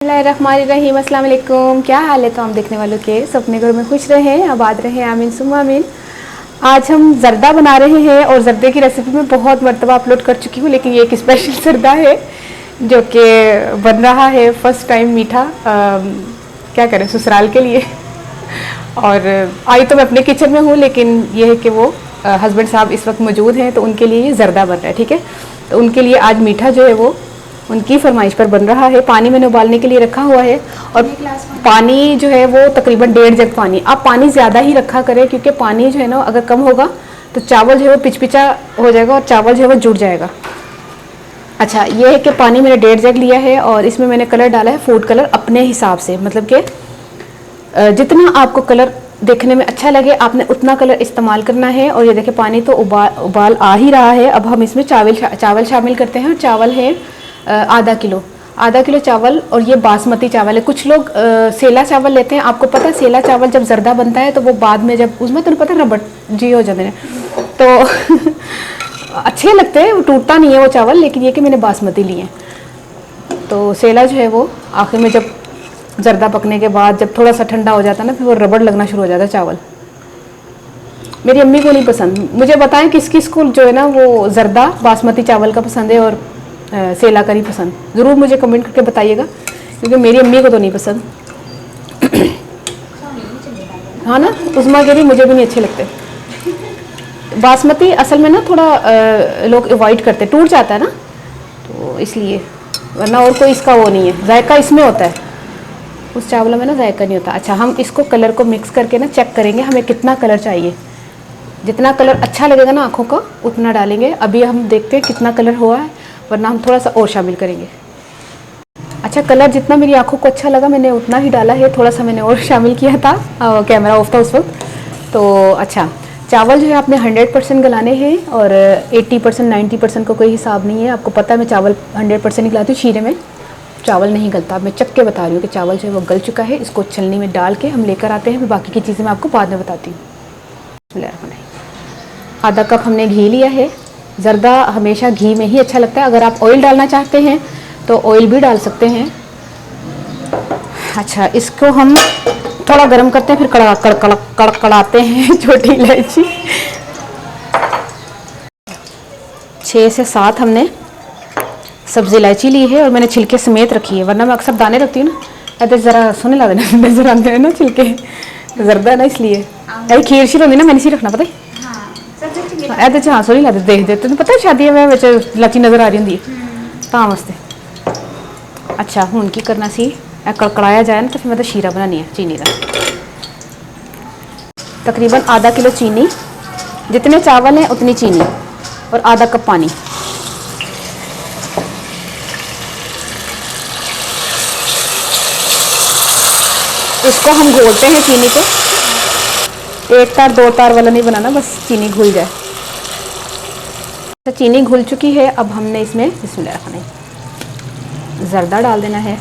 बिस्मिल्लाहिर्रहमानिर्रहीम, अस्सलाम वालेकुम। क्या हाल है तमाम देखने वालों के? सब अपने घर में खुश रहें, आबाद रहें, आमीन सुम्मा आमीन। आज हम ज़र्दा बना रहे हैं और ज़र्दे की रेसिपी मैं बहुत मरतबा अपलोड कर चुकी हूँ, लेकिन ये एक स्पेशल ज़र्दा है जो कि बन रहा है फ़र्स्ट टाइम मीठा। क्या करें, ससुराल के लिए। और आई तो मैं अपने किचन में हूँ, लेकिन ये है कि वो हस्बैंड साहब इस वक्त मौजूद हैं, तो उनके लिए ये ज़र्दा बन रहा है। ठीक है, तो उनके लिए आज मीठा जो है वो उनकी फरमाइश पर बन रहा है। पानी मैंने उबालने के लिए रखा हुआ है और पानी जो है वो तकरीबन 1.5 जग पानी। आप पानी ज़्यादा ही रखा करें, क्योंकि पानी जो है ना अगर कम होगा तो चावल जो है वो पिचपिचा हो जाएगा और चावल जो है वो जुड़ जाएगा। अच्छा, ये है कि पानी मैंने 1.5 जग लिया है और इसमें मैंने कलर डाला है फूड कलर अपने हिसाब से, मतलब कि जितना आपको कलर देखने में अच्छा लगे आपने उतना कलर इस्तेमाल करना है। और ये देखिए पानी तो उबाल आ ही रहा है। अब हम इसमें चावल शामिल करते हैं। और चावल है आधा किलो चावल, और ये बासमती चावल है। कुछ लोग सेला चावल लेते हैं। आपको पता है सेला चावल जब ज़र्दा बनता है तो वो बाद में जब उसमें तो पता रबड़ जी हो जाते हैं तो अच्छे लगते हैं, वो टूटता नहीं है वो चावल। लेकिन ये कि मैंने बासमती लिए हैं, तो सेला जो है वो आखिर में जब ज़र्दा पकने के बाद जब थोड़ा सा ठंडा हो जाता है ना, फिर वो रबड़ लगना शुरू हो जाता है चावल। मेरी अम्मी को नहीं पसंद। मुझे बताएं किस किस को जो है ना वो ज़र्दा बासमती चावल का पसंद है और सेला का नहीं पसंद। ज़रूर मुझे कमेंट करके बताइएगा, क्योंकि मेरी अम्मी को तो नहीं पसंद। हाँ ना, उस्मा के भी मुझे भी नहीं अच्छे लगते। बासमती असल में ना थोड़ा लोग अवॉइड करते, टूट जाता है ना, तो इसलिए। वरना और कोई इसका वो नहीं है, जायका इसमें होता है, उस चावल में ना जायका नहीं होता। अच्छा, हम इसको कलर को मिक्स करके ना चेक करेंगे हमें कितना कलर चाहिए। जितना कलर अच्छा लगेगा ना आँखों का उतना डालेंगे। अभी हम देखते हैं कितना कलर हुआ है, वरना हम थोड़ा सा और शामिल करेंगे। अच्छा, कलर जितना मेरी आँखों को अच्छा लगा मैंने उतना ही डाला है, थोड़ा सा मैंने और शामिल किया था, कैमरा ऑफ था उस वक्त। तो अच्छा, चावल जो है आपने 100% गलाने हैं और 80% 90% का कोई हिसाब नहीं है। आपको पता है मैं चावल 100% ही गलाती हूँ, शीरे में चावल नहीं गलता। मैं चख के बता रही हूँ कि चावल जो है वो गल चुका है। इसको छलनी में डाल के हम लेकर आते हैं, फिर बाकी की चीज़ें मैं आपको बाद में बताती हूँ। आधा कप हमने घी लिया है। ज़र्दा हमेशा घी में ही अच्छा लगता है। अगर आप ऑयल डालना चाहते हैं तो ऑयल भी डाल सकते हैं। अच्छा, इसको हम थोड़ा गर्म करते हैं, फिर कड़कड़ाते हैं। छोटी इलायची 6 से 7 हमने सब्ज़ी इलायची ली है और मैंने छिलके समेत रखी है, वरना मैं अक्सर दाने रखती हूँ ना, ऐसे ज़रा सुने ला देना नजर आते हैं ना छिलके। ज़र्दा ना इसलिए अरे खीर शीर होती ना, मैंने सी रखना पता है ऐसे हाँ सोनी ला देख देते तो पता है शादी में लाची नज़र आ रही होंगी तां वास्ते। अच्छा, हूँ की करना सी कड़कड़ाया जाए ना तो फिर मैं तो शीरा बनानी है चीनी का। तकरीबन आधा किलो चीनी, जितने चावल हैं उतनी चीनी और आधा कप पानी। इसको हम घोलते हैं चीनी को, 1 तार 2 तार वाला नहीं बनाना, बस चीनी घुल जाए। तो चीनी घुल चुकी है। अब हमने इसमें बिस्मिल्लाह ज़र्दा डाल देना है।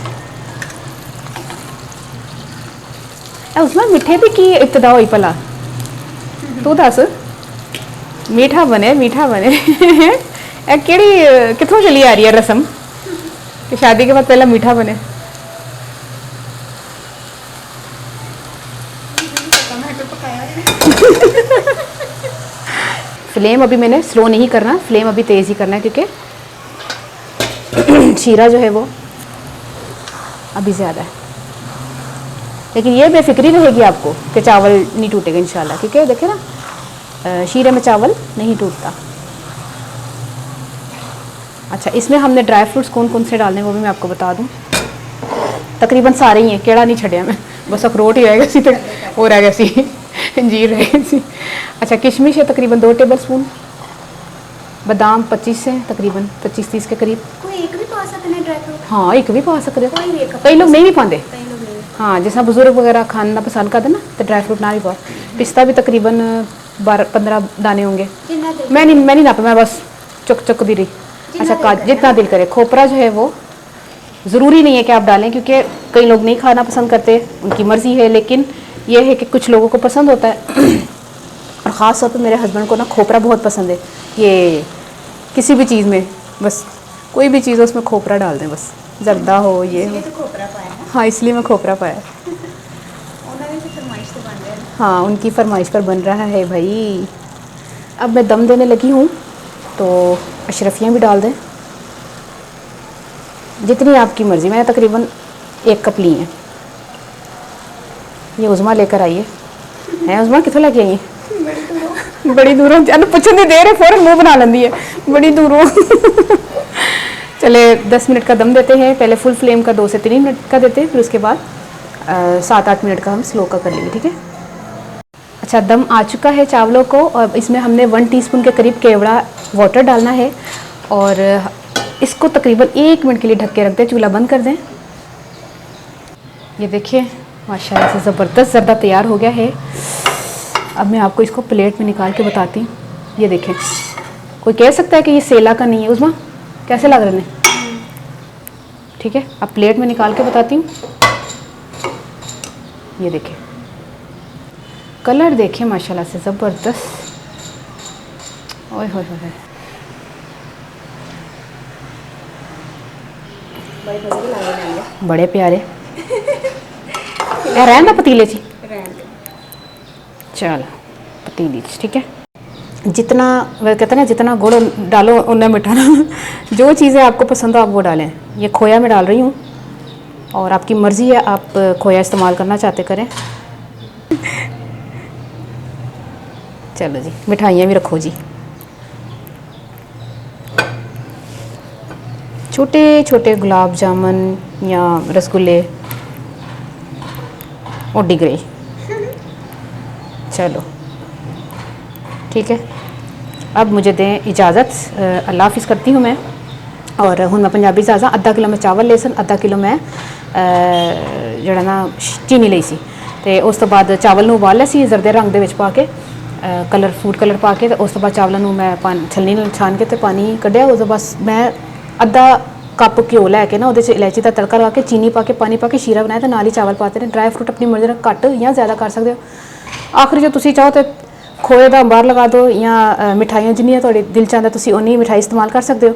उसमें मीठे भी की इब्तदा हुई भला, तू दस मीठा बने मीठा बने। केड़ी कितों चली आ रही है रस्म कि शादी के बाद पहला मीठा बने? फ्लेम अभी मैंने स्लो नहीं करना, फ्लेम अभी तेज़ ही करना है, क्योंकि शीरा जो है वो अभी ज़्यादा है। लेकिन ये बेफिक्री रहेगी आपको कि चावल नहीं टूटेगा इंशाल्लाह, क्योंकि देखिए ना शीरे में चावल नहीं टूटता। अच्छा, इसमें हमने ड्राई फ्रूट्स कौन कौन से डालने वो भी मैं आपको बता दूं। तकरीबन सारे ही हैं, केड़ा नहीं छड़िया मैं, बस अखरोट ही रहेगा सी, हो रह गया सी, अंजीर रहेगी सी। अच्छा, किशमिश है तकरीबन 2 टेबल स्पून, बादाम 25 है तकरीबन 25-30 के करीब। कोई एक भी पा सकते हैं ड्राई फ्रूट? हाँ, एक भी पा सकते, कई लोग नहीं भी पाते। हाँ, जैसा बुजुर्ग वगैरह खाना पसंद करते ना तो ड्राई फ्रूट ना भी पा। पिस्ता भी तकरीबन 12-15 दाने होंगे। मैं नहीं नापा, मैं बस चुक दी रही। अच्छा, जितना दिल करे। खोपरा जो है वो ज़रूरी नहीं है कि आप डालें, क्योंकि कई लोग नहीं खाना पसंद करते, उनकी मर्ज़ी है। लेकिन यह है कि कुछ लोगों को पसंद होता है और ख़ास तौर पे मेरे हस्बैंड को ना खोपरा बहुत पसंद है। ये किसी भी चीज़ में बस कोई भी चीज़ हो उसमें खोपरा डाल दें बस। जर्दा हो ये हो। ये तो खोपरा पाया है। हाँ इसलिए मैं खोपरा पाया। उन्होंने भी फरमाइश तो बन रहे हैं। हाँ उनकी फरमाइश पर बन रहा है भाई। अब मैं दम देने लगी हूँ तो अशरफियाँ भी डाल दें, जितनी आपकी मर्ज़ी। मैंने तकरीबन 1 कप ली हैं। ये उज़मा लेकर आई है उज़मा कितों लेके आई है? बड़ी दूरों पूछने नहीं दे रहे, फ़ौरन मुँह बना लेंदी है बड़ी दूरों। चले 10 मिनट का दम देते हैं। पहले फुल फ्लेम का 2 से 3 मिनट का देते हैं, फिर उसके बाद 7-8 मिनट का हम स्लो का कर लेंगे, ठीक है। अच्छा दम आ चुका है चावलों को, और इसमें हमने 1 टीस्पून के करीब केवड़ा वाटर डालना है और इसको तकरीबन 1 मिनट के लिए ढक के रख दें। चूल्हा बंद कर दें। ये देखिए माशाल्लाह से ज़बरदस्त ज़र्दा तैयार हो गया है। अब मैं आपको इसको प्लेट में निकाल के बताती हूँ। ये देखें, कोई कह सकता है कि ये सेला का नहीं है। उज़मा कैसे लग रहे हैं? ठीक है, अब प्लेट में निकाल के बताती हूँ। ये देखें कलर देखें माशाल्लाह से ज़बरदस्त। ओए होए होए, बड़े प्यारे। रहन दा पतीले ची, चल पतीली च, ठीक है। जितना वह कहते हैं ना, जितना गुड़ डालो उतना मीठा ना। जो चीज़ें आपको पसंद हो आप वो डालें। ये खोया मैं डाल रही हूँ और आपकी मर्ज़ी है, आप खोया इस्तेमाल करना चाहते करें। चलो जी, मिठाइयाँ भी रखो जी। छोटे छोटे गुलाब जामुन या रसगुल्ले और डिगरे। चलो ठीक है, अब मुझे दें इजाज़त। अल्लाह हाफिज़ करती हूँ मैं। और हुण मैं पंजाबी साजा आधा किलो मैं चावल ले सन, आधा किलो मैं जड़ा ना चीनी ली सी। ते उस तो बाद चावल नूं उबाल लिया सी जरदे रंग दे विच पा के, कलर फूड कलर पा के। उस तो बाद चावलों नूं मैं छलनी नाल छान के ते पानी कढ़िया। उस तो बस मैं आधा कप घ्यो लैके ना उहदे च इलायची का तड़का लगा के, चीनी पा के, पानी पा के शीरा बनाया, तो नाल ही चावल पाते हैं। ड्राई फ्रूट अपनी मर्ज़ी नाल घट या ज़्यादा कर सकते हो। आखिर जो तुसीं चाहो तो खोए दा अंबार लगा दो, या मिठाइयां जिन्नियां तुहाडे दिल चाहता तुसीं उन्नी मिठाई इस्तेमाल कर सकते हो।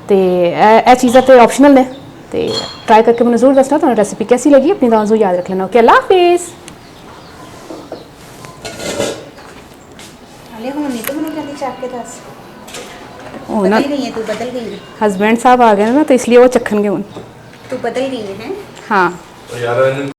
तो यह चीज़ां तो ऑप्शनल ने, तो ट्राई करके मैंने जरूर दसना तुहानूं रेसिपी कैसी लगी। अपनी दुआओं जरूर याद रख लेना। ओके, अल्लाह हाफिज़। हस्बैंड साहब आ गए ना, तो इसलिए वो चखन गए। तू बदल गई है। हाँ तो यार